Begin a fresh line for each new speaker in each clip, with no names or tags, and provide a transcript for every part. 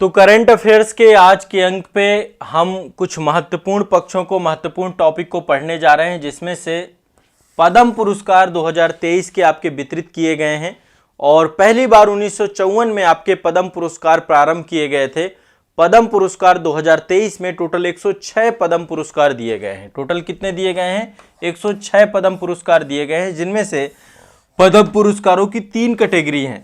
तो current affairs के आज के अंक पे हम कुछ महत्वपूर्ण पक्षों को, महत्वपूर्ण टॉपिक को पढ़ने जा रहे हैं, जिसमें से पद्म पुरस्कार 2023 के आपके वितरित किए गए हैं और पहली बार 1954 में आपके पद्म पुरस्कार प्रारंभ किए गए थे। पद्म पुरस्कार 2023 में टोटल 106 पद्म पुरस्कार दिए गए हैं। टोटल कितने दिए गए हैं? 106 पद्म पुरस्कार दिए गए हैं, जिनमें से पद्म पुरस्कारों की 3 कैटेगरी हैं।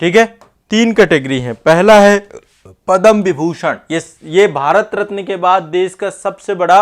ठीक है, 3 कैटेगरी हैं। पहला है पद्म विभूषण। ये भारत रत्न के बाद देश का सबसे बड़ा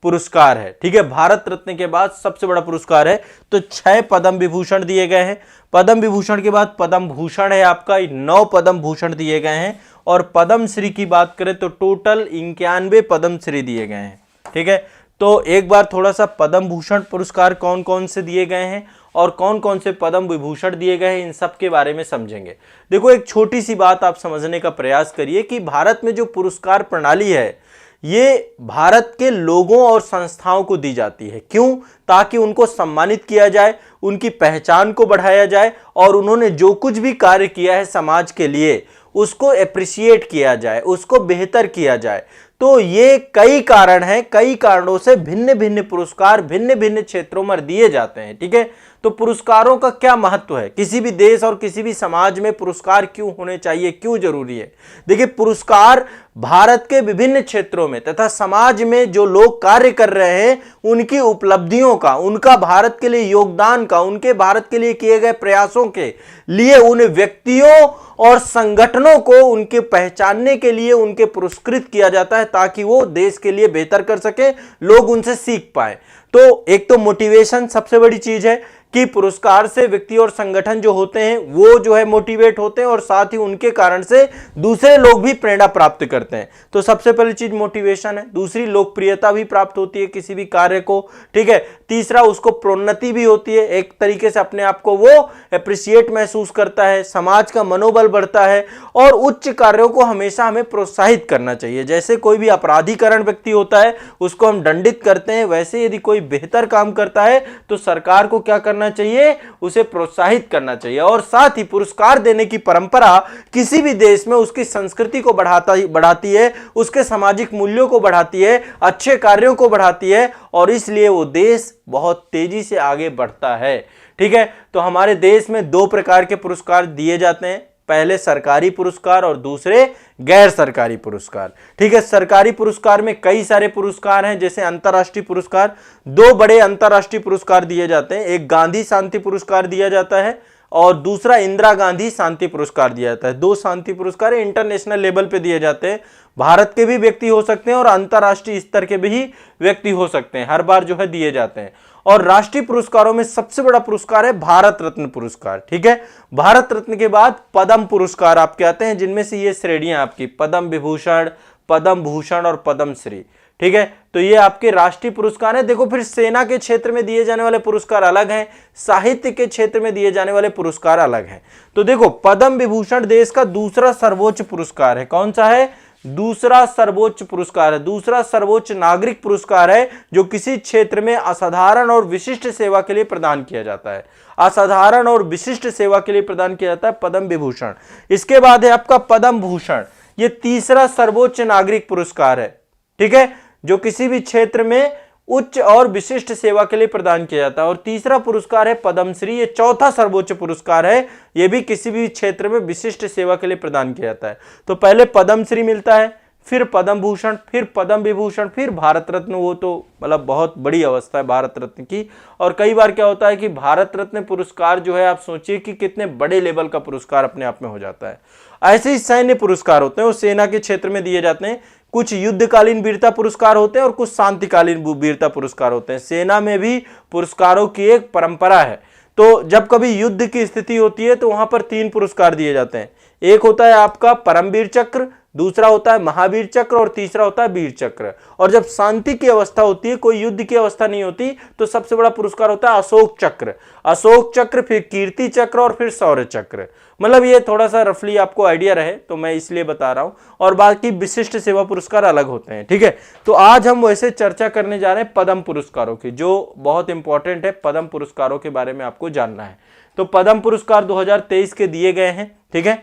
पुरस्कार है। ठीक है, भारत रत्न के बाद सबसे बड़ा पुरस्कार है। तो 6 पद्म विभूषण दिए गए हैं। पद्म विभूषण के बाद पद्म भूषण है आपका, 9 पद्म भूषण दिए गए हैं। और पद्म श्री की बात करें तो टोटल 91 पद्म श्री दिए गए हैं। ठीक है, तो एक बार थोड़ा सा पद्म भूषण पुरस्कार कौन कौन से दिए गए हैं और कौन कौन से पद्म विभूषण दिए गए हैं, इन सब के बारे में समझेंगे। देखो, एक छोटी सी बात आप समझने का प्रयास करिए कि भारत में जो पुरस्कार प्रणाली है, ये भारत के लोगों और संस्थाओं को दी जाती है। क्यों? ताकि उनको सम्मानित किया जाए, उनकी पहचान को बढ़ाया जाए और उन्होंने जो कुछ भी कार्य किया है समाज के लिए उसको अप्रिशिएट किया जाए, उसको बेहतर किया जाए। तो ये कई कारण हैं, कई कारणों से भिन्न भिन्न पुरस्कार भिन्न भिन्न क्षेत्रों में दिए जाते हैं। ठीक है, तो पुरस्कारों का क्या महत्व है? किसी भी देश और किसी भी समाज में पुरस्कार क्यों होने चाहिए, क्यों जरूरी है? देखिए, पुरस्कार भारत के विभिन्न क्षेत्रों में तथा समाज में जो लोग कार्य कर रहे हैं उनकी उपलब्धियों का, उनका भारत के लिए योगदान का, उनके भारत के लिए किए गए प्रयासों के लिए उन व्यक्तियों और संगठनों को उनके पहचानने के लिए उनके पुरस्कृत किया जाता है, ताकि वो देश के लिए बेहतर कर सके, लोग उनसे सीख पाए। तो एक तो मोटिवेशन सबसे बड़ी चीज है कि पुरस्कार से व्यक्ति और संगठन जो होते हैं वो जो है मोटिवेट होते हैं और साथ ही उनके कारण से दूसरे लोग भी प्रेरणा प्राप्त करते हैं। तो सबसे पहली चीज मोटिवेशन है। दूसरी, लोकप्रियता भी प्राप्त होती है किसी भी कार्य को। ठीक है, तीसरा, उसको प्रोन्नति भी होती है, एक तरीके से अपने आप को वो अप्रिशिएट महसूस करता है, समाज का मनोबल बढ़ता है और उच्च कार्यों को हमेशा हमें प्रोत्साहित करना चाहिए। जैसे कोई भी अपराधीकरण व्यक्ति होता है उसको हम दंडित करते हैं, वैसे यदि कोई बेहतर काम करता है तो सरकार को क्या करना चाहिए? उसे प्रोत्साहित करना चाहिए। और साथ ही पुरस्कार देने की परंपरा किसी भी देश में उसकी संस्कृति को बढ़ाती है, उसके सामाजिक मूल्यों को बढ़ाती है, अच्छे कार्यों को बढ़ाती है और इसलिए वो देश बहुत तेजी से आगे बढ़ता है। ठीक है, तो हमारे देश में 2 प्रकार के पुरस्कार दिए जाते हैं, पहले सरकारी पुरस्कार और दूसरे गैर सरकारी पुरस्कार। ठीक है, सरकारी पुरस्कार में कई सारे पुरस्कार हैं, जैसे अंतर्राष्ट्रीय पुरस्कार। 2 बड़े अंतर्राष्ट्रीय पुरस्कार दिए जाते हैं, एक गांधी शांति पुरस्कार दिया जाता है और दूसरा इंदिरा गांधी शांति पुरस्कार दिया जाता है। 2 शांति पुरस्कार इंटरनेशनल लेवल पे दिए जाते हैं, भारत के भी व्यक्ति हो सकते हैं और अंतर्राष्ट्रीय स्तर के भी व्यक्ति हो सकते हैं, हर बार जो है दिए जाते हैं। और राष्ट्रीय पुरस्कारों में सबसे बड़ा पुरस्कार है भारत रत्न पुरस्कार। ठीक है, भारत रत्न के बाद पद्म पुरस्कार आपके आते हैं, जिनमें से ये श्रेणियां आपकी पद्म विभूषण, पद्म भूषण और पद्म श्री। ठीक है, तो ये आपके राष्ट्रीय पुरस्कार है। देखो, फिर सेना के क्षेत्र में दिए जाने वाले पुरस्कार अलग हैं, साहित्य के क्षेत्र में दिए जाने वाले पुरस्कार अलग हैं। तो देखो, पद्म विभूषण देश का दूसरा सर्वोच्च पुरस्कार है। कौन सा है? दूसरा सर्वोच्च पुरस्कार है, दूसरा सर्वोच्च नागरिक पुरस्कार है, जो किसी क्षेत्र में असाधारण और विशिष्ट सेवा के लिए प्रदान किया जाता है। असाधारण और विशिष्ट सेवा के लिए प्रदान किया जाता है पद्म विभूषण। इसके बाद है आपका पद्म भूषण, ये तीसरा सर्वोच्च नागरिक पुरस्कार है। ठीक है, जो किसी भी क्षेत्र में उच्च और विशिष्ट सेवा के लिए प्रदान किया जाता है। और तीसरा पुरस्कार है पद्मश्री, ये चौथा सर्वोच्च पुरस्कार है, यह भी किसी भी क्षेत्र में विशिष्ट सेवा के लिए प्रदान किया जाता है। तो पहले पद्मश्री मिलता है, फिर पद्म भूषण, फिर पद्म विभूषण, फिर भारत रत्न। वो तो मतलब बहुत बड़ी अवस्था है भारत रत्न की। और कई बार क्या होता है कि भारत रत्न पुरस्कार जो है, आप सोचिए कि कितने बड़े लेवल का पुरस्कार अपने आप में हो जाता है। ऐसे ही सैन्य पुरस्कार होते हैं, वो सेना के क्षेत्र में दिए जाते हैं। कुछ युद्धकालीन वीरता पुरस्कार होते हैं और कुछ शांतिकालीन वीरता पुरस्कार होते हैं। सेना में भी पुरस्कारों की एक परंपरा है। तो जब कभी युद्ध की स्थिति होती है तो वहां पर 3 पुरस्कार दिए जाते हैं। एक होता है आपका परमवीर चक्र, दूसरा होता है महावीर चक्र और तीसरा होता है वीर चक्र। और जब शांति की अवस्था होती है, कोई युद्ध की अवस्था नहीं होती, तो सबसे बड़ा पुरस्कार होता है अशोक चक्र। अशोक चक्र, फिर कीर्ति चक्र और फिर शौर्य चक्र। मतलब ये थोड़ा सा रफली आपको आइडिया रहे तो मैं इसलिए बता रहा हूं। और बाकी विशिष्ट सेवा पुरस्कार अलग होते हैं। ठीक है, तो आज हम वैसे चर्चा करने जा रहे हैं पद्म पुरस्कारों की, जो बहुत इंपॉर्टेंट है। पद्म पुरस्कारों के बारे में आपको जानना है। तो पद्म पुरस्कार 2023 के दिए गए हैं। ठीक है,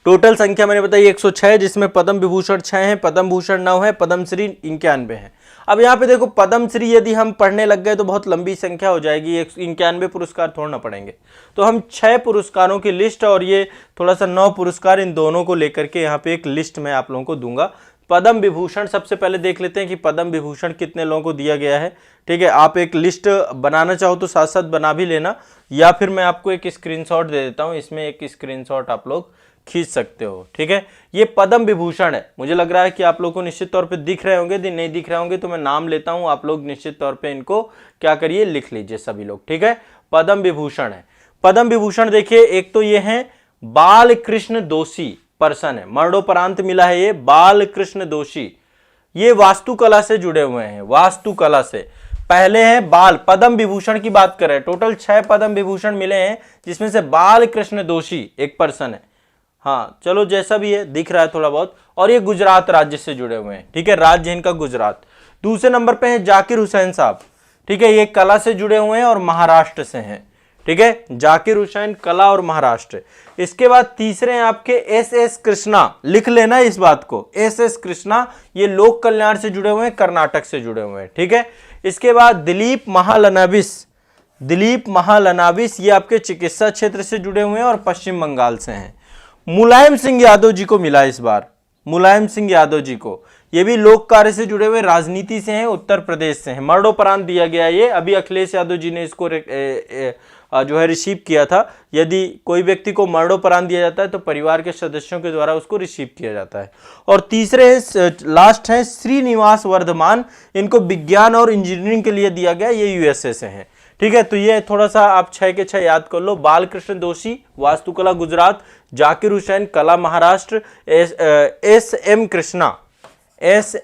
टोटल संख्या मैंने बताई 106, जिसमें पद्म विभूषण 6 हैं, पद्म भूषण 9 है, पद्मश्री 91 है। अब यहाँ पे देखो पद्मश्री यदि हम पढ़ने लग गए तो बहुत लंबी संख्या हो जाएगी, 91 पुरस्कार थोड़ा ना पढ़ेंगे, तो हम 6 पुरस्कारों की लिस्ट और ये थोड़ा सा 9 पुरस्कार, इन दोनों को लेकर के यहाँ पे एक लिस्ट मैं आप लोगों को दूंगा। पद्म विभूषण सबसे पहले देख लेते हैं कि पद्म विभूषण कितने लोगों को दिया गया है। ठीक है, आप एक लिस्ट बनाना चाहो तो साथ साथ बना भी लेना, या फिर मैं आपको एक स्क्रीनशॉट दे देता हूं, इसमें एक स्क्रीनशॉट आप लोग खींच सकते हो। ठीक है, ये पद्म विभूषण है, मुझे लग रहा है कि आप लोगों को निश्चित तौर पे दिख रहे होंगे, यदि नहीं दिख रहे होंगे तो मैं नाम लेता हूं, आप लोग निश्चित तौर पे इनको क्या करिए, लिख लीजिए सभी लोग। ठीक है, पद्म विभूषण है। पद्म विभूषण देखिए, एक तो ये है बाल कृष्ण दोषी पर्सन है, मरणोपरांत मिला है ये बाल कृष्ण दोषी, ये वास्तुकला से जुड़े हुए हैं, वास्तुकला से। पहले है बाल, पद्म विभूषण की बात करें, टोटल 6 पद्म विभूषण मिले हैं, जिसमें से बाल कृष्ण दोषी एक पर्सन है। हाँ चलो जैसा भी है, दिख रहा है थोड़ा बहुत, और ये गुजरात राज्य से जुड़े हुए हैं। ठीक है, राज्य इनका गुजरात। दूसरे नंबर पे है जाकिर हुसैन साहब। ठीक है, ये कला से जुड़े हुए हैं और महाराष्ट्र से हैं। ठीक है, जाकिर हुसैन, कला और महाराष्ट्र। इसके बाद तीसरे हैं आपके एस कृष्णा, लिख लेना इस बात को, एस कृष्णा, ये लोक कल्याण से जुड़े हुए हैं, कर्नाटक से जुड़े हुए हैं। ठीक है, इसके बाद दिलीप महालनाबिस, दिलीप महालनाबिस, ये आपके चिकित्सा क्षेत्र से जुड़े हुए हैं और पश्चिम बंगाल से हैं। मुलायम सिंह यादव जी को मिला इस बार, मुलायम सिंह यादव जी को, ये भी लोक कार्य से जुड़े हुए, राजनीति से हैं, उत्तर प्रदेश से हैं, मरणोपरांत दिया गया ये, अभी अखिलेश यादव जी ने इसको जो है रिसीव किया था। यदि कोई व्यक्ति को मरणोपरांत दिया जाता है तो परिवार के सदस्यों के द्वारा उसको रिसीव किया जाता है। और तीसरे लास्ट हैं श्रीनिवास वर्धमान, इनको विज्ञान और इंजीनियरिंग के लिए दिया गया, ये यूएसए से हैं। ठीक है, तो ये थोड़ा सा आप 6 के 6 याद कर लो। बालकृष्ण दोषी वास्तुकला गुजरात, जाकिर हुसैन कला महाराष्ट्र, एस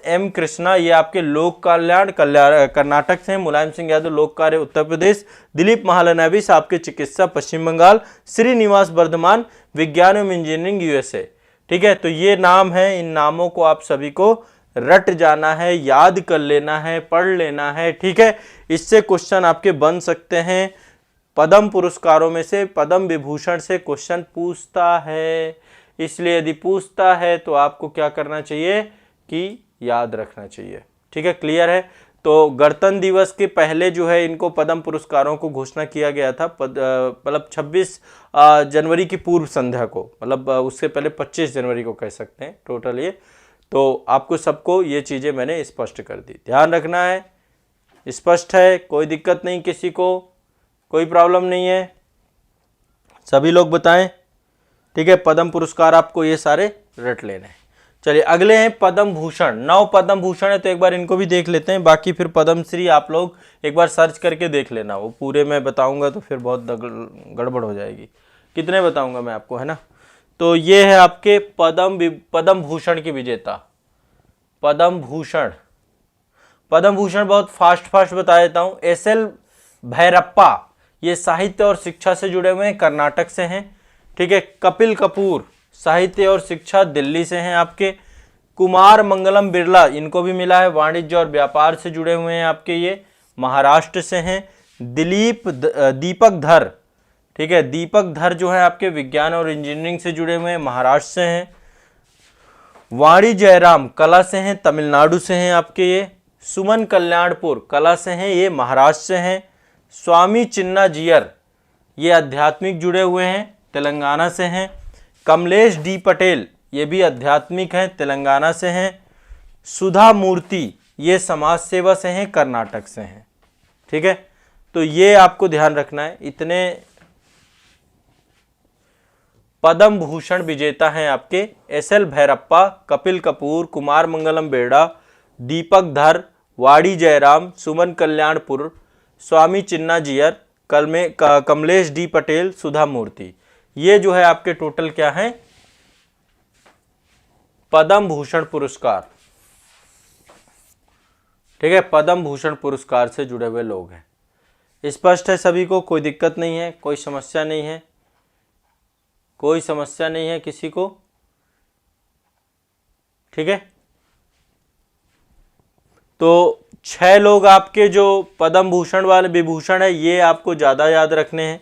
एम कृष्णा ये आपके लोक कल्याण कर्नाटक से हैं, मुलायम सिंह यादव लोक कार्य उत्तर प्रदेश, दिलीप महालनाबिस आपके चिकित्सा पश्चिम बंगाल, श्रीनिवास वर्धमान विज्ञान एवं इंजीनियरिंग यूएसए। ठीक है, तो ये नाम है, इन नामों को आप सभी को रट जाना है, याद कर लेना है, पढ़ लेना है। ठीक है, इससे क्वेश्चन आपके बन सकते हैं। पद्म पुरस्कारों में से पद्म विभूषण से क्वेश्चन पूछता है, इसलिए यदि पूछता है तो आपको क्या करना चाहिए कि याद रखना चाहिए। ठीक है, क्लियर है। तो गणतंत्र दिवस के पहले जो है इनको पद्म पुरस्कारों को घोषणा किया गया था, मतलब 26 जनवरी की पूर्व संध्या को, मतलब उससे पहले 25 जनवरी को कह सकते हैं टोटल ये। तो आपको सबको ये चीज़ें मैंने स्पष्ट कर दी, ध्यान रखना है। स्पष्ट है, कोई दिक्कत नहीं, किसी को कोई प्रॉब्लम नहीं है, सभी लोग बताएं। ठीक है, पद्म पुरस्कार आपको ये सारे रट लेने हैं। चलिए अगले हैं पद्म भूषण। 9 पद्म भूषण है, तो एक बार इनको भी देख लेते हैं, बाकी फिर पद्मश्री आप लोग एक बार सर्च करके देख लेना, वो पूरे मैं बताऊंगा तो फिर बहुत गड़बड़ हो जाएगी, कितने बताऊंगा मैं आपको, है ना। तो ये है आपके पद्म भूषण की विजेता, पद्म भूषण। पद्म भूषण बहुत फास्ट बता देता हूँ। एस.एल. भैरप्पा, ये साहित्य और शिक्षा से जुड़े हुए हैं, कर्नाटक से हैं। ठीक है, कपिल कपूर साहित्य और शिक्षा दिल्ली से हैं आपके। कुमार मंगलम बिरला, इनको भी मिला है, वाणिज्य और व्यापार से जुड़े हुए हैं आपके, ये महाराष्ट्र से हैं। दीपक धर, ठीक है, दीपक धर जो है आपके विज्ञान और इंजीनियरिंग से जुड़े हुए हैं, महाराष्ट्र से हैं। वाणी जयराम कला से हैं, तमिलनाडु से हैं आपके ये। सुमन कल्याणपुर कला से हैं, ये महाराष्ट्र से हैं। स्वामी चिन्ना जियर, ये आध्यात्मिक जुड़े हुए हैं, तेलंगाना से हैं। कमलेश डी पटेल, ये भी आध्यात्मिक हैं, तेलंगाना से हैं। सुधा मूर्ति, ये समाज सेवा से हैं, कर्नाटक से हैं। ठीक है, तो ये आपको ध्यान रखना है। इतने पद्म भूषण विजेता हैं आपके, एस.एल. भैरप्पा, कपिल कपूर, कुमार मंगलम बेड़ा, दीपक धर, वाड़ी जयराम, सुमन कल्याणपुर, स्वामी चिन्ना जियर, कमलेश डी पटेल, सुधा मूर्ति। ये जो है आपके टोटल क्या है, पद्म भूषण पुरस्कार। ठीक है, पद्म भूषण पुरस्कार से जुड़े हुए लोग हैं। स्पष्ट है सभी को, कोई दिक्कत नहीं है, कोई समस्या नहीं है, कोई समस्या नहीं है किसी को। ठीक है, तो 6 लोग आपके जो पद्म भूषण वाले विभूषण है, ये आपको ज़्यादा याद रखने हैं।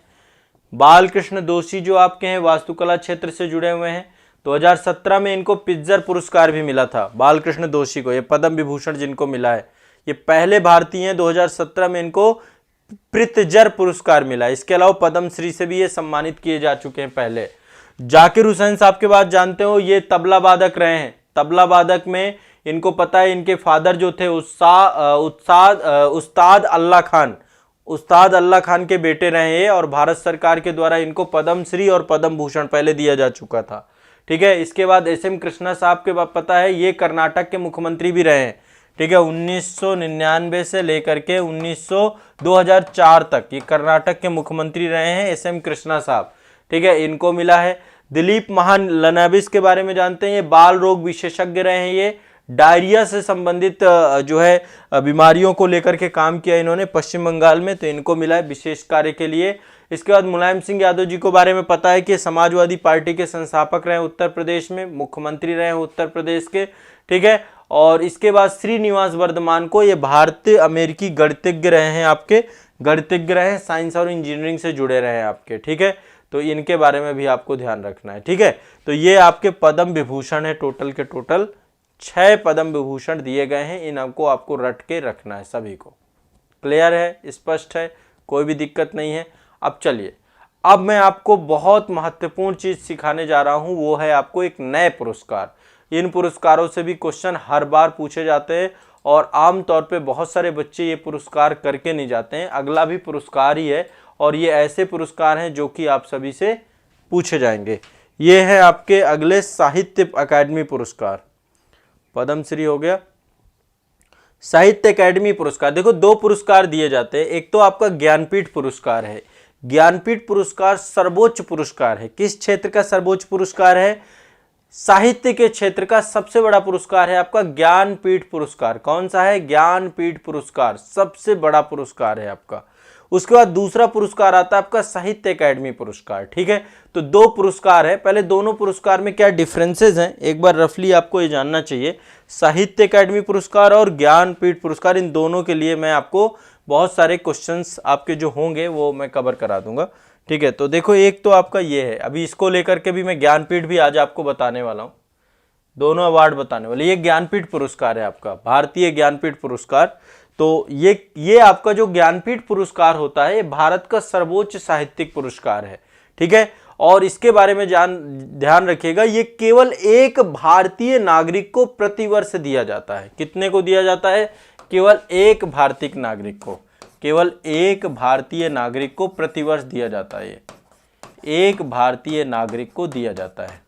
बालकृष्ण दोषी जो आपके हैं वास्तुकला क्षेत्र से जुड़े हुए हैं। 2017 में इनको पित्जर पुरस्कार भी मिला था, बालकृष्ण दोषी को, ये पद्म विभूषण जिनको मिला है, ये पहले भारतीय हैं। 2017 में इनको पित्जर पुरस्कार मिला। इसके अलावा पद्मश्री से भी ये सम्मानित किए जा चुके हैं पहले। जाकिर हुसैन साहब के बाद जानते हो, ये तबला वादक रहे हैं। तबला वादक में इनको पता है, इनके फादर जो थे उस्ताद अल्लाह खान के बेटे रहे ये, और भारत सरकार के द्वारा इनको पद्मश्री और पद्म भूषण पहले दिया जा चुका था। ठीक है, इसके बाद SM कृष्णा साहब के बाद पता है, ये कर्नाटक के मुख्यमंत्री भी रहे हैं। ठीक है, 1999 से लेकर के 2004 तक ये कर्नाटक के मुख्यमंत्री रहे हैं SM कृष्णा साहब। ठीक है, इनको मिला है। दिलीप महालनोबिस के बारे में जानते हैं, ये बाल रोग विशेषज्ञ रहे हैं। ये डायरिया से संबंधित जो है बीमारियों को लेकर के काम किया इन्होंने पश्चिम बंगाल में, तो इनको मिला है विशेष कार्य के लिए। इसके बाद मुलायम सिंह यादव जी को बारे में पता है कि समाजवादी पार्टी के संस्थापक रहे उत्तर प्रदेश में, मुख्यमंत्री रहे उत्तर प्रदेश के। ठीक है, और इसके बाद श्रीनिवास वर्धमान को, ये भारतीय अमेरिकी गणितज्ञ रहे हैं, आपके गणितज्ञ रहे हैं, साइंस और इंजीनियरिंग से जुड़े रहे हैं आपके। ठीक है, तो इनके बारे में भी आपको ध्यान रखना है। ठीक है, तो ये आपके पद्म विभूषण है, टोटल के टोटल 6 पद्म विभूषण दिए गए हैं। इनको आपको रट के रखना है सभी को। क्लियर है, स्पष्ट है, कोई भी दिक्कत नहीं है। अब चलिए, अब मैं आपको बहुत महत्वपूर्ण चीज सिखाने जा रहा हूं, वो है आपको एक नए पुरस्कार। इन पुरस्कारों से भी क्वेश्चन हर बार पूछे जाते हैं, और आमतौर पे बहुत सारे बच्चे ये पुरस्कार करके नहीं जाते हैं। अगला भी पुरस्कार ही है, और ये ऐसे पुरस्कार हैं जो कि आप सभी से पूछे जाएंगे। ये है आपके अगले साहित्य अकादमी पुरस्कार। पद्मश्री हो गया, साहित्य अकादमी पुरस्कार। देखो, 2 पुरस्कार दिए जाते हैं। एक तो आपका ज्ञानपीठ पुरस्कार है। ज्ञानपीठ पुरस्कार सर्वोच्च पुरस्कार है। किस क्षेत्र का सर्वोच्च पुरस्कार है? साहित्य के क्षेत्र का सबसे बड़ा पुरस्कार है आपका ज्ञानपीठ पुरस्कार। कौन सा है? ज्ञानपीठ पुरस्कार, सबसे बड़ा पुरस्कार है आपका। उसके बाद दूसरा पुरस्कार आता है आपका साहित्य अकादमी पुरस्कार। ठीक है, तो 2 पुरस्कार है। पहले दोनों पुरस्कार में क्या डिफरेंसेस हैं, एक बार रफली आपको ये जानना चाहिए। साहित्य अकादमी पुरस्कार और ज्ञानपीठ पुरस्कार, इन दोनों के लिए मैं आपको बहुत सारे क्वेश्चंस आपके जो होंगे वो मैं कवर करा दूंगा। ठीक है, तो देखो, एक तो आपका ये है, अभी इसको लेकर के भी मैं ज्ञानपीठ भी आज आपको बताने वाला हूँ, दोनों अवार्ड बताने वाले। ये ज्ञानपीठ पुरस्कार है आपका, भारतीय ज्ञानपीठ पुरस्कार। तो ये आपका जो ज्ञानपीठ पुरस्कार होता है, ये भारत का सर्वोच्च साहित्यिक पुरस्कार है। ठीक है, और इसके बारे में ध्यान रखिएगा, ये केवल एक भारतीय नागरिक को प्रतिवर्ष दिया जाता है। कितने को दिया जाता है? केवल एक भारतीय नागरिक को, केवल एक भारतीय नागरिक को प्रतिवर्ष दिया जाता है। एक भारतीय नागरिक को दिया जाता है।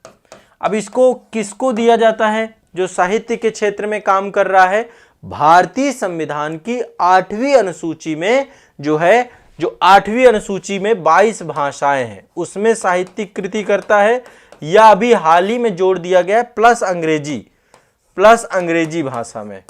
अब इसको किसको दिया जाता है? जो साहित्य के क्षेत्र में काम कर रहा है। भारतीय संविधान की 8वीं अनुसूची में जो 8वीं अनुसूची में 22 भाषाएं हैं, उसमें साहित्यिक कृति करता है, या अभी हाल ही में जोड़ दिया गया है प्लस अंग्रेजी भाषा में।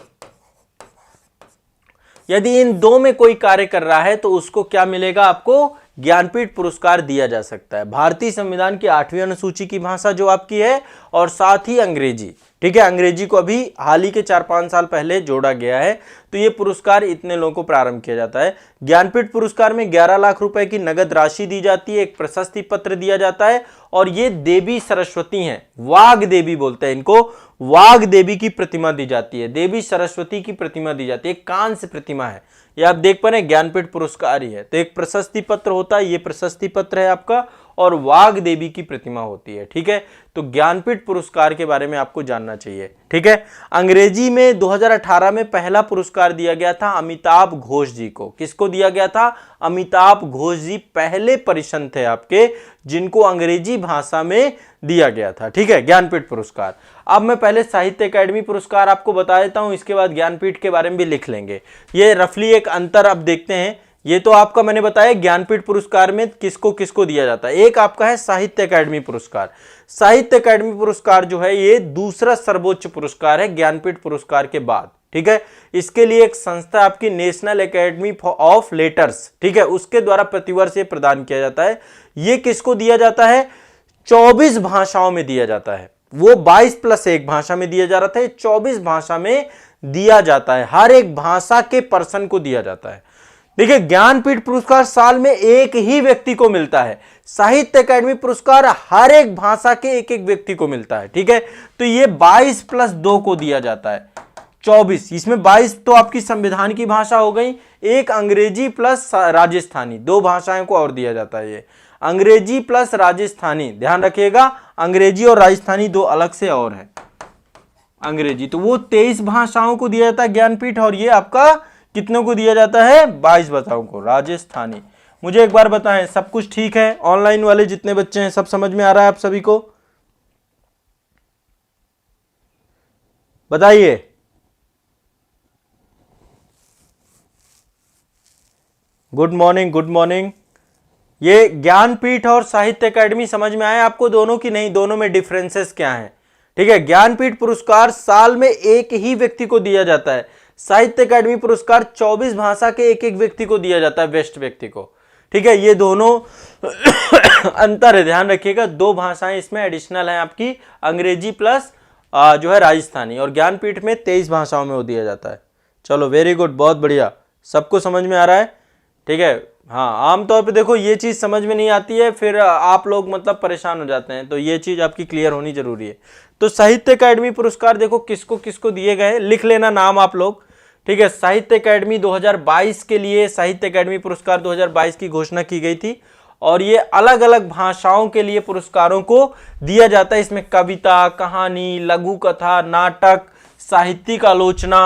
यदि इन 2 में कोई कार्य कर रहा है तो उसको क्या मिलेगा? आपको ज्ञानपीठ पुरस्कार दिया जा सकता है। भारतीय संविधान की 8वीं अनुसूची की भाषा जो आपकी है, और साथ ही अंग्रेजी। ठीक है, अंग्रेजी को अभी हाल ही के 4-5 साल पहले जोड़ा गया है, तो ये पुरस्कार इतने लोगों को प्रारंभ किया जाता है। ज्ञानपीठ पुरस्कार में 11 लाख रुपए की नगद राशि दी जाती है, एक प्रशस्ति पत्र दिया जाता है, और ये देवी सरस्वती हैं, वाग देवी बोलते हैं इनको, वाग देवी की प्रतिमा दी जाती है, देवी सरस्वती की प्रतिमा दी जाती है, कांस्य प्रतिमा है। ये आप देख पा रहे हैं, ज्ञानपीठ पुरस्कार ही है। तो एक प्रशस्ति पत्र होता है, ये प्रशस्ति पत्र है आपका, और वाग देवी की प्रतिमा होती है। ठीक है, तो ज्ञानपीठ पुरस्कार के बारे में आपको जानना चाहिए। ठीक है, अंग्रेजी में 2018 में पहला पुरस्कार दिया गया था अमिताभ घोष जी को। किसको दिया गया था? अमिताभ घोष जी पहले परिसन थे आपके, जिनको अंग्रेजी भाषा में दिया गया था। ठीक है, ज्ञानपीठ पुरस्कार। अब मैं पहले साहित्य अकादमी पुरस्कार आपको बता देता हूं, इसके बाद ज्ञानपीठ के बारे में भी लिख लेंगे। ये रफली एक अंतर अब देखते हैं। ये तो आपका मैंने बताया ज्ञानपीठ पुरस्कार में किसको किसको दिया जाता है। एक आपका है साहित्य अकादमी पुरस्कार। साहित्य अकादमी पुरस्कार जो है ये दूसरा सर्वोच्च पुरस्कार है ज्ञानपीठ पुरस्कार के बाद। ठीक है, इसके लिए एक संस्था आपकी नेशनल एकेडमी ऑफ लेटर्स, ठीक है, उसके द्वारा प्रतिवर्ष ये प्रदान किया जाता है। ये किसको दिया जाता है? 24 भाषाओं में दिया जाता है। वो 22+1 भाषा में दिया जा रहा था, 24 भाषा में दिया जाता है। हर एक भाषा के पर्सन को दिया जाता है। देखिए, ज्ञानपीठ पुरस्कार साल में एक ही व्यक्ति को मिलता है, साहित्य अकादमी पुरस्कार हर एक भाषा के एक एक व्यक्ति को मिलता है। ठीक है, तो ये 22 + 2 को दिया जाता है, 24। इसमें 22 तो आपकी संविधान की भाषा हो गई, एक अंग्रेजी प्लस राजस्थानी, 2 भाषाओं को और दिया जाता है। ये अंग्रेजी प्लस राजस्थानी, ध्यान रखिएगा, अंग्रेजी और राजस्थानी 2 अलग से और है। अंग्रेजी तो वो 23 भाषाओं को दिया जाता है ज्ञानपीठ, और ये आपका कितनों को दिया जाता है, 22 भाषाओं को। राजस्थानी, मुझे एक बार बताएं, सब कुछ ठीक है? ऑनलाइन वाले जितने बच्चे हैं सब समझ में आ रहा है आप सभी को? बताइए। Good morning, good morning. ये ज्ञानपीठ और साहित्य अकादमी समझ में आए आपको दोनों की नहीं? दोनों में डिफरेंसेस क्या हैं? ठीक है, ज्ञानपीठ पुरस्कार साल में एक ही व्यक्ति को दिया जाता है, साहित्य अकादमी पुरस्कार 24 भाषा के एक एक व्यक्ति को दिया जाता है, वेस्ट व्यक्ति को। ठीक है, ये दोनों अंतर है, ध्यान रखिएगा। 2 भाषाएं इसमें एडिशनल हैं आपकी, अंग्रेजी प्लस जो है राजस्थानी, और ज्ञानपीठ में 23 भाषाओं में वो दिया जाता है। चलो, वेरी गुड, बहुत बढ़िया, सबको समझ में आ रहा है? ठीक है, हाँ, आमतौर पे देखो ये चीज़ समझ में नहीं आती है, फिर आप लोग मतलब परेशान हो जाते हैं, तो ये चीज़ आपकी क्लियर होनी जरूरी है। तो साहित्य अकादमी पुरस्कार देखो किसको किसको दिए गए, लिख लेना नाम आप लोग। ठीक है, साहित्य अकादमी 2022 के लिए साहित्य अकादमी पुरस्कार 2022 की घोषणा की गई थी, और ये अलग अलग भाषाओं के लिए पुरस्कारों को दिया जाता है। इसमें कविता, कहानी, लघु कथा, नाटक, साहित्यिक आलोचना,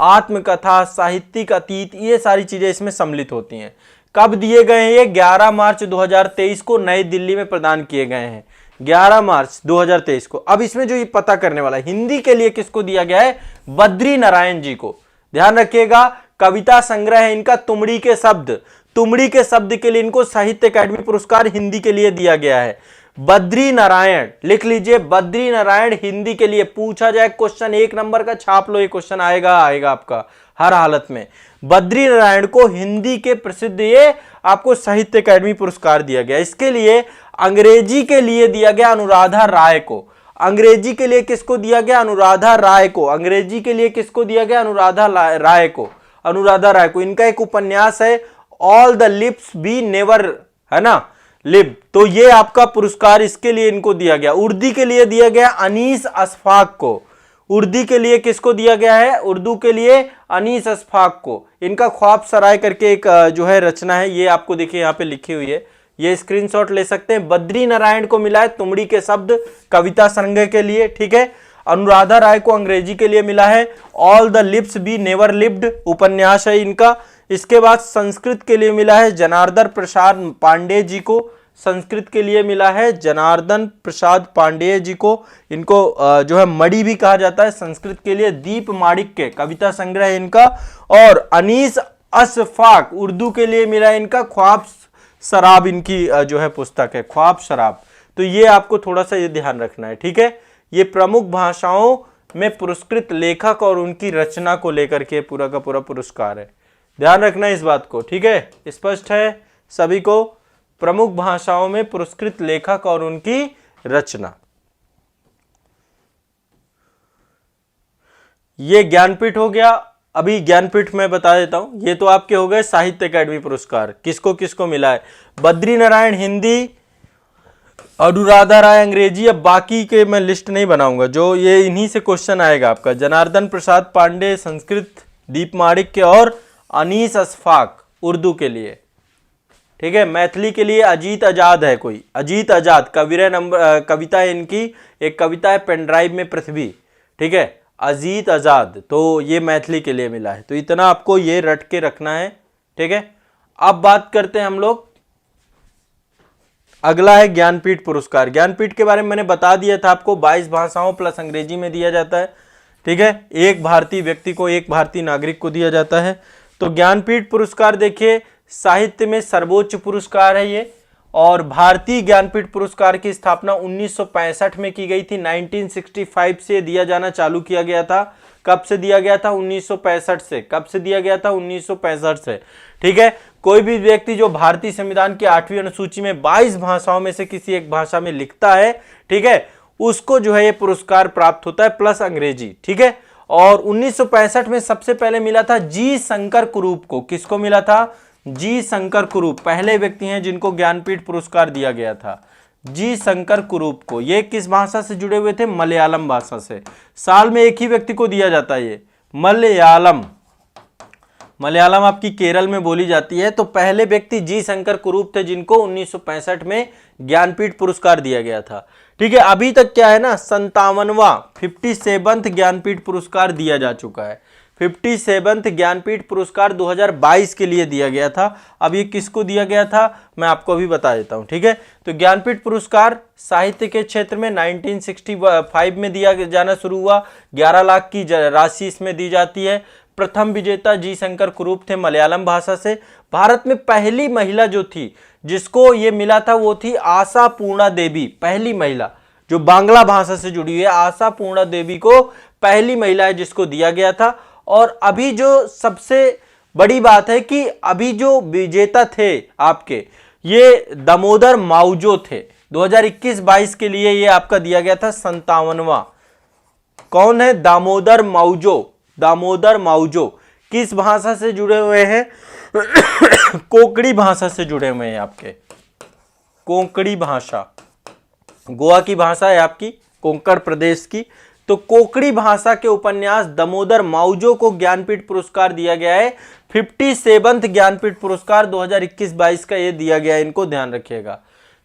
आत्मकथा, साहित्यिक अतीत, ये सारी चीजें इसमें सम्मिलित होती हैं। कब दिए गए हैं ये? 11 मार्च 2023 को नई दिल्ली में प्रदान किए गए हैं, 11 मार्च 2023 को। अब इसमें जो ये पता करने वाला है, हिंदी के लिए किसको दिया गया है? बद्री नारायण जी को। ध्यान रखिएगा, कविता संग्रह है इनका तुमड़ी के शब्द, तुमड़ी के शब्द के लिए इनको साहित्य अकादमी पुरस्कार हिंदी के लिए दिया गया है। बद्री नारायण, लिख लीजिए, बद्री नारायण हिंदी के लिए। पूछा जाए क्वेश्चन 1 नंबर का, छाप लो, ये क्वेश्चन आएगा आपका हर हालत में। बद्री नारायण को हिंदी के प्रसिद्ध ये आपको साहित्य अकादमी पुरस्कार दिया गया। इसके लिए अंग्रेजी के लिए दिया गया अनुराधा राय को। अंग्रेजी के लिए किसको दिया गया? अनुराधा राय को। अंग्रेजी के लिए किसको दिया गया? अनुराधा राय को। अनुराधा राय को। इनका एक उपन्यास है all the lips be never, है ना, लिव, तो ये आपका पुरस्कार इसके लिए इनको दिया गया। उर्दू के लिए दिया गया अनीस अशफाक को। उर्दू के लिए किसको दिया गया है? उर्दू के लिए अनीस अशफाक को। इनका ख्वाब सराय करके एक जो है रचना है, ये आपको देखिए यहाँ पे लिखी हुई है, ये स्क्रीनशॉट ले सकते हैं। बद्री नारायण को मिला है तुमड़ी के शब्द कविता संग्रह के लिए। ठीक है, अनुराधा राय को अंग्रेजी के लिए मिला है all the lips be never lived, उपन्यास है इनका। इसके बाद संस्कृत के लिए मिला है जनार्दन प्रसाद पांडे जी को। संस्कृत के लिए मिला है जनार्दन प्रसाद पांडेय जी को। इनको जो है मणि भी कहा जाता है। संस्कृत के लिए दीप माणिक्य कविता संग्रह है इनका। और अनीस अशफाक उर्दू के लिए मिला इनका ख्वाब शराब, इनकी जो है पुस्तक है ख्वाब शराब। तो ये आपको थोड़ा सा ये ध्यान रखना है। ठीक है, ये प्रमुख भाषाओं में पुरस्कृत लेखक और उनकी रचना को लेकर के पूरा का पूरा पुरस्कार है, ध्यान रखना इस बात को। ठीक है, स्पष्ट है सभी को? प्रमुख भाषाओं में पुरस्कृत लेखक और उनकी रचना। ये ज्ञानपीठ हो गया। अभी ज्ञानपीठ मैं बता देता हूं, ये तो आपके हो गए साहित्य अकादमी पुरस्कार, किसको किसको मिला है। बद्री नारायण हिंदी, अनुराधा राय अंग्रेजी। अब बाकी के मैं लिस्ट नहीं बनाऊंगा, जो ये इन्हीं से क्वेश्चन आएगा आपका। जनार्दन प्रसाद पांडे संस्कृत, दीप माणिक्य और अनीस अशफाक उर्दू के लिए। ठीक है, मैथिली के लिए अजीत आजाद है कोई, अजीत आजाद कविता नंबर कविता है इनकी, एक कविता है पेनड्राइव में पृथ्वी। ठीक है, अजीत आजाद, तो ये मैथिली के लिए मिला है। तो इतना आपको ये रट के रखना है। ठीक है, अब बात करते हैं हम लोग, अगला है ज्ञानपीठ पुरस्कार। ज्ञानपीठ के बारे में मैंने बता दिया था आपको, 22 भाषाओं प्लस अंग्रेजी में दिया जाता है। ठीक है, एक भारतीय व्यक्ति को, एक भारतीय नागरिक को दिया जाता है। तो ज्ञानपीठ पुरस्कार देखिए, साहित्य में सर्वोच्च पुरस्कार है ये। और भारतीय ज्ञानपीठ पुरस्कार की स्थापना 1965 में की गई थी। 1965 से दिया जाना चालू किया गया था। कब से दिया गया था? 1965 से। कब से दिया गया था? 1965 से। ठीक है, कोई भी व्यक्ति जो भारतीय संविधान की 8वीं अनुसूची में 22 भाषाओं में से किसी एक भाषा में लिखता है, ठीक है, उसको जो है ये पुरस्कार प्राप्त होता है, प्लस अंग्रेजी। ठीक है, और 1965 में सबसे पहले मिला था जी शंकर कुरूप को। किसको मिला था? जी शंकर कुरूप पहले व्यक्ति हैं जिनको ज्ञानपीठ पुरस्कार दिया गया था। जी शंकर कुरूप को, ये किस भाषा से जुड़े हुए थे? मलयालम भाषा से। साल में एक ही व्यक्ति को दिया जाता है ये, मलयालम। मलयालम आपकी केरल में बोली जाती है। तो पहले व्यक्ति जी शंकर कुरूप थे जिनको 1965 में ज्ञानपीठ पुरस्कार दिया गया था। ठीक है, अभी तक क्या है ना, 57वां 57th ज्ञानपीठ पुरस्कार दिया जा चुका है। 57th ज्ञानपीठ पुरस्कार 2022 के लिए दिया गया था। अब ये किसको दिया गया था मैं आपको अभी बता देता हूं। ठीक है, तो ज्ञानपीठ पुरस्कार साहित्य के क्षेत्र में 1965 में दिया जाना शुरू हुआ। 11 लाख की राशि इसमें दी जाती है। प्रथम विजेता जी शंकर कुरूप थे मलयालम भाषा से। भारत में पहली महिला जो थी जिसको ये मिला था वो थी आशा पूर्णा देवी। पहली महिला जो बांग्ला भाषा से जुड़ी हुई है, आशा पूर्णा देवी को पहली महिला है जिसको दिया गया था। और अभी जो सबसे बड़ी बात है कि अभी जो विजेता थे आपके, ये दामोदर माउजो थे। 2021-22 के लिए ये आपका दिया गया था 57वां। कौन है? दामोदर माउजो। दामोदर माउजो किस भाषा से जुड़े हुए हैं? कोंकणी भाषा से जुड़े हुए हैं आपके। कोंकणी भाषा गोवा की भाषा है आपकी, कोंकण प्रदेश की। तो कोंकणी भाषा के उपन्यास दामोदर माउजो को ज्ञानपीठ पुरस्कार दिया गया है। 57th ज्ञानपीठ पुरस्कार 2021-22 का ये दिया गया है, इनको ध्यान रखिएगा।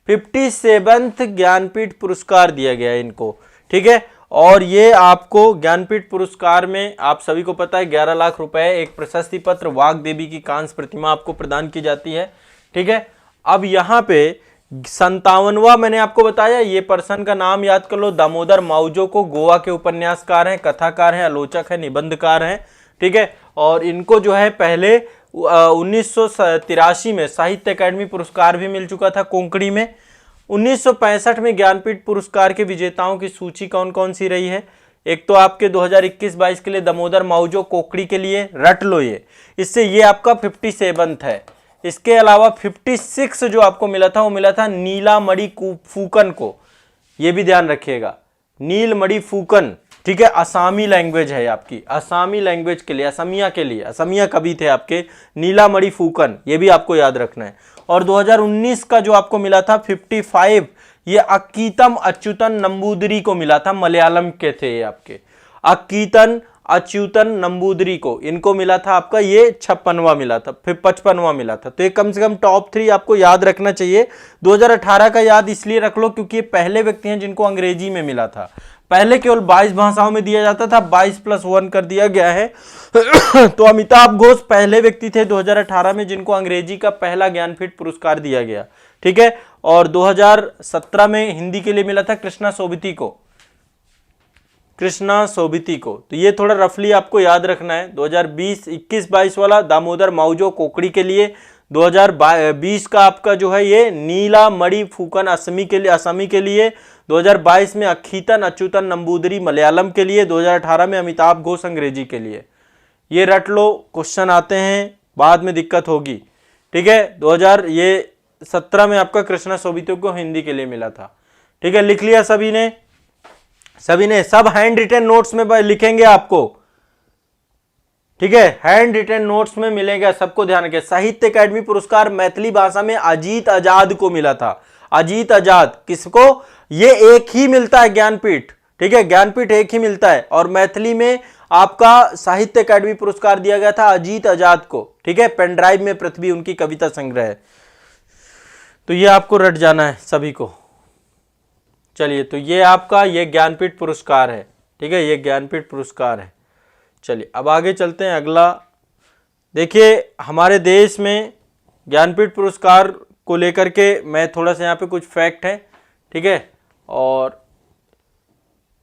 57th ज्ञानपीठ पुरस्कार दिया गया है इनको। ठीक है, और ये आपको ज्ञानपीठ पुरस्कार में आप सभी को पता है 11 लाख रुपए, एक प्रशस्ति पत्र, वाग देवी की कांस्य प्रतिमा आपको प्रदान की जाती है। ठीक है, अब यहाँ पे 57वां मैंने आपको बताया, ये पर्सन का नाम याद कर लो, दामोदर माउजो को। गोवा के उपन्यासकार हैं, कथाकार हैं, आलोचक हैं, निबंधकार हैं। ठीक है, और इनको जो है पहले 1983 में साहित्य अकादमी पुरस्कार भी मिल चुका था कोंकणी में। 1965 में ज्ञानपीठ पुरस्कार के विजेताओं की सूची कौन कौन सी रही है? एक तो आपके 2021-22 के लिए दामोदर माउजो कोंकणी के लिए, रट लो ये, इससे ये आपका 57th है। इसके अलावा 56 जो आपको मिला था वो मिला था नीलामणि फूकन को, ये भी ध्यान रखिएगा, नीलमणि फूकन। ठीक है, असामी लैंग्वेज है आपकी, असामी लैंग्वेज के लिए, असमिया के लिए, असमिया कवि थे आपके नीलामणि फूकन, ये भी आपको याद रखना है। और 2019 का जो आपको मिला था 55, ये अक्कीतम अच्युतन नंबूदरी को मिला था, मलयालम के थे ये आपके, अक्कीतन अच्युतन नंबूदरी को, इनको मिला था आपका ये 56वां मिला था, फिर 55वां मिला था। तो ये कम से कम टॉप 3 आपको याद रखना चाहिए। 2018 का याद इसलिए रख लो क्योंकि ये पहले व्यक्ति हैं जिनको अंग्रेजी में मिला था। पहले केवल 22 भाषाओं में दिया जाता था, 22+1 कर दिया गया है। तो अमिताभ घोष पहले व्यक्ति थे 2018 में जिनको अंग्रेजी का पहला ज्ञानपीठ पुरस्कार दिया गया। ठीक है, और 2017 में हिंदी के लिए मिला था कृष्णा सोबती को, कृष्णा सोबती को। तो ये थोड़ा रफली आपको याद रखना है। 2021-22 वाला दामोदर माउजो कोंकणी के लिए, 2020 का आपका जो है ये नीलामणि फूकन असमी के लिए, 2022 में अक्कीतन अच्युतन नंबूदरी मलयालम के लिए, 2018 में अमिताभ घोष अंग्रेजी के लिए। ये रट लो, क्वेश्चन आते हैं, बाद में दिक्कत होगी। ठीक है, 2017 में आपका कृष्णा सोबती को हिंदी के लिए मिला था। ठीक है, लिख लिया सभी ने? सभी ने सब हैंड रिटन नोट्स में लिखेंगे आपको। ठीक है, हैंड रिटन नोट्स में मिलेगा, सबको ध्यान रखें। साहित्य अकादमी पुरस्कार मैथिली भाषा में अजीत आजाद को मिला था। अजीत आजाद किसको? ये एक ही मिलता है ज्ञानपीठ। ठीक है, ज्ञानपीठ एक ही मिलता है, और मैथिली में आपका साहित्य अकादमी पुरस्कार दिया गया था अजीत आजाद को। ठीक है, पेन ड्राइव में पृथ्वी उनकी कविता संग्रह है। तो ये आपको रट जाना है सभी को। चलिए, तो ये आपका ये ज्ञानपीठ पुरस्कार है। ठीक है, ये ज्ञानपीठ पुरस्कार है। चलिए अब आगे चलते हैं। अगला देखिए, हमारे देश में ज्ञानपीठ पुरस्कार को लेकर के मैं थोड़ा सा यहाँ पे कुछ फैक्ट है। ठीक है, और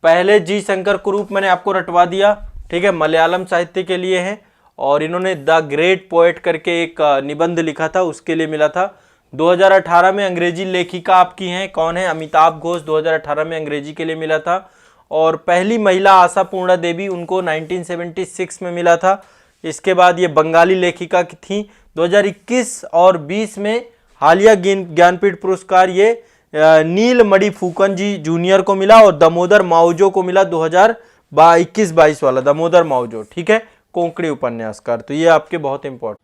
पहले जी शंकर कुरूप मैंने आपको रटवा दिया। ठीक है, मलयालम साहित्य के लिए है, और इन्होंने द ग्रेट पोएट करके एक निबंध लिखा था, उसके लिए मिला था। 2018 में अंग्रेजी लेखिका आपकी हैं, कौन है? अमिताभ घोष, 2018 में अंग्रेजी के लिए मिला था। और पहली महिला आशा पूर्णा देवी, उनको 1976 में मिला था। इसके बाद ये बंगाली लेखिका की थी। 2021 और 20 में हालिया ज्ञानपीठ पुरस्कार ये नीलमणि फूकन जी जूनियर को मिला, और दामोदर माउजो को मिला 2021-22 वाला दामोदर माउजो। ठीक है, कोंकणी उपन्यासकार। तो ये आपके बहुत इंपॉर्टेंट।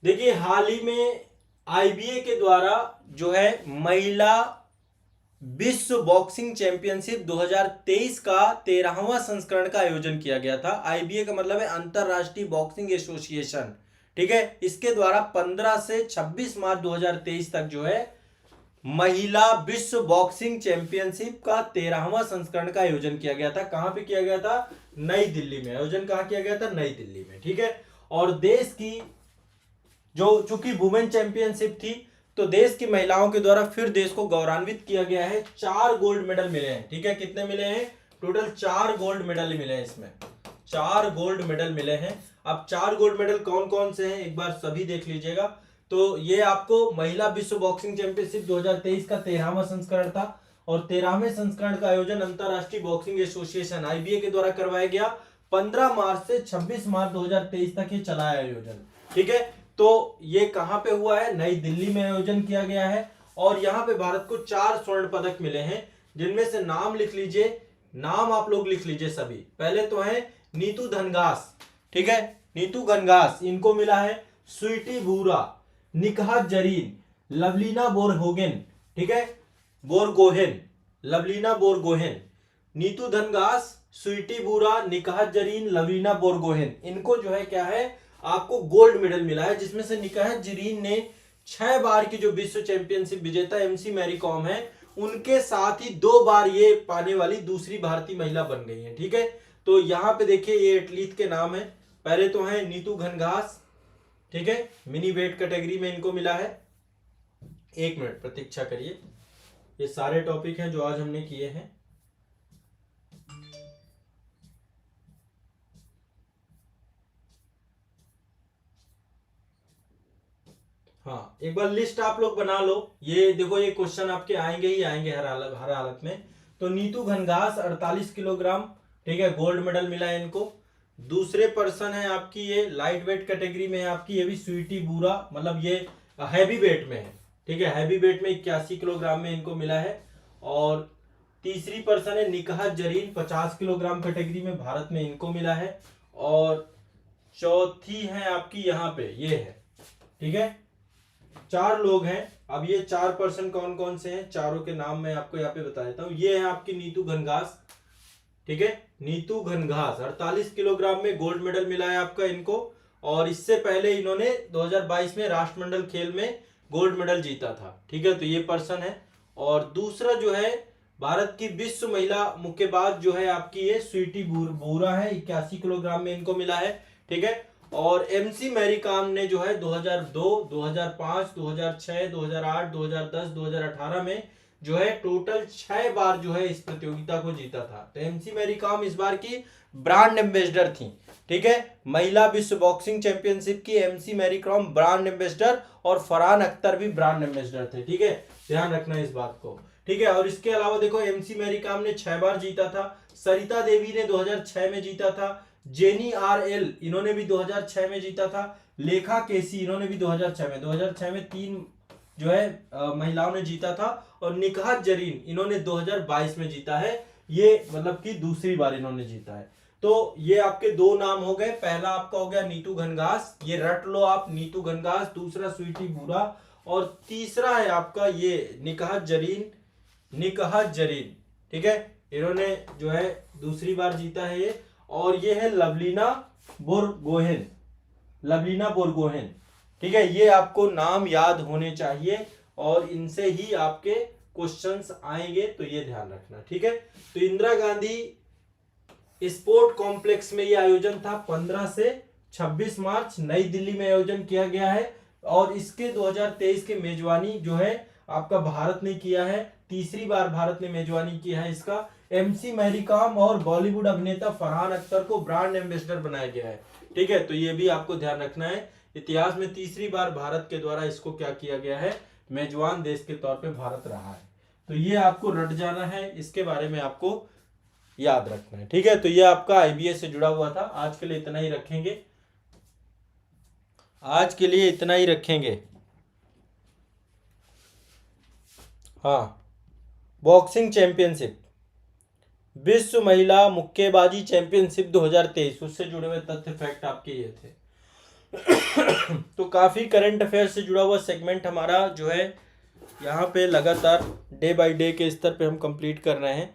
देखिए हाल ही में आईबीए के द्वारा जो है महिला विश्व बॉक्सिंग चैंपियनशिप 2023 का 13वां संस्करण का आयोजन किया गया था। आईबीए का मतलब है अंतरराष्ट्रीय बॉक्सिंग एसोसिएशन, ठीक है। इसके द्वारा 15 से 26 मार्च 2023 तक जो है महिला विश्व बॉक्सिंग चैंपियनशिप का 13वां संस्करण का आयोजन किया गया था। कहां पे किया गया था? नई दिल्ली में। आयोजन कहां किया गया था? नई दिल्ली में, ठीक है। और देश की जो चूंकि वुमेन चैंपियनशिप थी तो देश की महिलाओं के द्वारा फिर देश को गौरवान्वित किया गया है। 4 गोल्ड मेडल मिले हैं, ठीक है। कितने मिले हैं? टोटल 4 गोल्ड मेडल मिले हैं। इसमें 4 गोल्ड मेडल मिले हैं। अब 4 गोल्ड मेडल कौन कौन से हैं एक बार सभी देख लीजिएगा। तो ये आपको महिला विश्व बॉक्सिंग चैंपियनशिप 2023 का 13वां संस्करण था और 13वें संस्करण का आयोजन अंतरराष्ट्रीय बॉक्सिंग एसोसिएशन आईबीए के द्वारा करवाया गया। 15 मार्च से 26 मार्च 2023 तक ये चला है आयोजन, ठीक है। तो ये कहां पे हुआ है? नई दिल्ली में आयोजन किया गया है और यहां पे भारत को 4 स्वर्ण पदक मिले हैं, जिनमें से नाम लिख लीजिए, नाम आप लोग लिख लीजिए सभी। पहले तो है नीतू धनघास, ठीक है। नीतू घनघास इनको मिला है। स्वीटी बूरा, निकहत जरीन, लवलीना बोरगोहेन, ठीक है, बोरगोहेन, लवलीना बोरगोहेन, नीतू धनघास, स्वीटी बूरा, निकहत जरीन, लवलीना बोरगोहेन, इनको जो है क्या है आपको गोल्ड मेडल मिला है। जिसमें से निकहत जरीन ने 6 बार की जो विश्व चैंपियनशिप विजेता एमसी मैरी कॉम है उनके साथ ही 2 बार ये पाने वाली दूसरी भारतीय महिला बन गई है, ठीक है। तो यहां पे देखिए ये एथलीट के नाम है। पहले तो है नीतू घनघास, ठीक है, मिनी वेट कैटेगरी में इनको मिला है। 1 मिनट प्रतीक्षा करिए, ये सारे टॉपिक हैं जो आज हमने किए हैं। हाँ, एक बार लिस्ट आप लोग बना लो। ये देखो ये क्वेश्चन आपके आएंगे ही आएंगे हर हालत में। तो नीतू घनघास 48 किलोग्राम, ठीक है, गोल्ड मेडल मिला है इनको। दूसरे पर्सन है आपकी ये लाइट वेट कैटेगरी में है आपकी, ये भी स्वीटी बूरा, मतलब ये हैवी वेट में है, ठीक है। हैवी वेट में 81 किलोग्राम में इनको मिला है। और तीसरी पर्सन है निकहत जरीन, 50 किलोग्राम कैटेगरी में भारत में इनको मिला है। और चौथी है आपकी यहाँ पे ये है, ठीक है। 4 लोग हैं। अब ये 4 पर्सन कौन कौन से हैं, चारों के नाम मैं आपको यहाँ पे बता देता हूँ। ये है आपकी नीतू घनघास, ठीक है, नीतू घनघास 48 किलोग्राम में गोल्ड मेडल मिला है आपका इनको। और इससे पहले इन्होंने 2022 में राष्ट्रमंडल खेल में गोल्ड मेडल जीता था, ठीक है। तो ये पर्सन है। और दूसरा जो है भारत की विश्व महिला मुक्केबाज जो है आपकी ये स्वीटी बूरा है, 81 किलोग्राम में इनको मिला है, ठीक है। और एमसी मैरी कॉम ने जो है 2002, 2005, 2006, 2008, 2010, 2018 में जो है टोटल 6 बार जो है इस प्रतियोगिता को जीता था। तो एमसी मैरी कॉम इस बार की ब्रांड एम्बेसडर थी, ठीक है। महिला विश्व बॉक्सिंग चैंपियनशिप की M C Mary Kom brand ambassador और फरहान अख्तर भी ब्रांड एम्बेसडर थे, ठीक है। ध्यान रखना इस बात को, ठीक है। और इसके अलावा देखो एमसी मैरी कॉम ने 6 बार जीता था। सरिता देवी ने 2006 में जीता था। जेनी आर.एल इन्होंने भी 2006 में जीता था। लेखा केसी इन्होंने भी 2006 में 3 जो है महिलाओं ने जीता था। और निकहत जरीन इन्होंने 2022 में जीता है, ये मतलब कि दूसरी बार इन्होंने जीता है। तो ये आपके 2 नाम हो गए। पहला आपका हो गया नीतू घनघास, ये रट लो आप, नीतू घनघास। दूसरा स्वीटी बूरा और तीसरा है आपका ये निकहत जरीन, निकहत जरीन, ठीक है। इन्होंने जो है दूसरी बार जीता है ये। और ये है लवलीना बोरगोहेन, लवलीना बोरगोहेन, ठीक है। ये आपको नाम याद होने चाहिए और इनसे ही आपके क्वेश्चंस आएंगे, तो ये ध्यान रखना, ठीक है। तो इंदिरा गांधी स्पोर्ट कॉम्प्लेक्स में ये आयोजन था। 15 से 26 मार्च नई दिल्ली में आयोजन किया गया है। और इसके 2023 के मेजबानी जो है आपका भारत ने किया है। तीसरी बार भारत ने मेजबानी किया है इसका। एमसी मैरी कॉम और बॉलीवुड अभिनेता फरहान अख्तर को ब्रांड एम्बेसडर बनाया गया है, ठीक है। तो ये भी आपको ध्यान रखना है। इतिहास में तीसरी बार भारत के द्वारा इसको क्या किया गया है, मेजबान देश के तौर पे भारत रहा है। तो ये आपको रट जाना है, इसके बारे में आपको याद रखना है, ठीक है। तो ये आपका आईबीए से जुड़ा हुआ था। आज के लिए इतना ही रखेंगे, आज के लिए इतना ही रखेंगे। हाँ, बॉक्सिंग चैंपियनशिप, विश्व महिला मुक्केबाजी चैंपियनशिप 2023, उससे जुड़े हुए तथ्य फैक्ट आपके ये थे। तो काफ़ी करंट अफेयर से जुड़ा हुआ सेगमेंट हमारा जो है यहाँ पे लगातार डे बाय डे के स्तर पे हम कंप्लीट कर रहे हैं।